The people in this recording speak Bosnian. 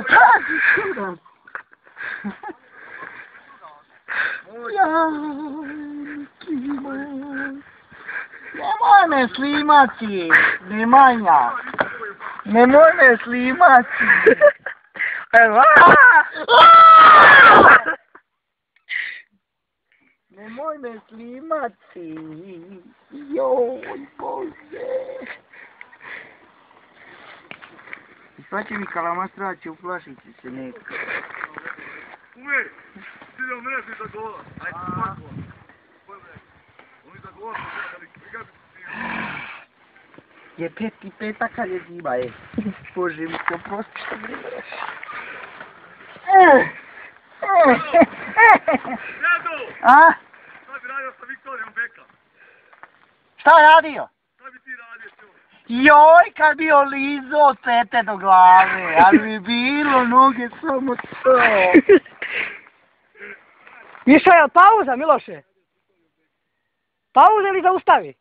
traži sudac. Nemoj me slimati, Nemanja. Nemoj me slimati. Nemoj me slimati. Joj, Bože. I sad će mi kalamastraći u flašici se neka. Ume, ti da mreži za gola. Ajde, svako. Oni za gola, je 5 kad je zima, je. Bože mi se oprosti što mi neš. Djedo! A? Šta bi radio sa Viktorijom Beka? Šta radio? Šta bi ti radio s njom? Joj, kad bi olizo od pete do glave, ali bi bilo noge samo to. Išao je pauza, Miloše? Pauza ili zaustavi?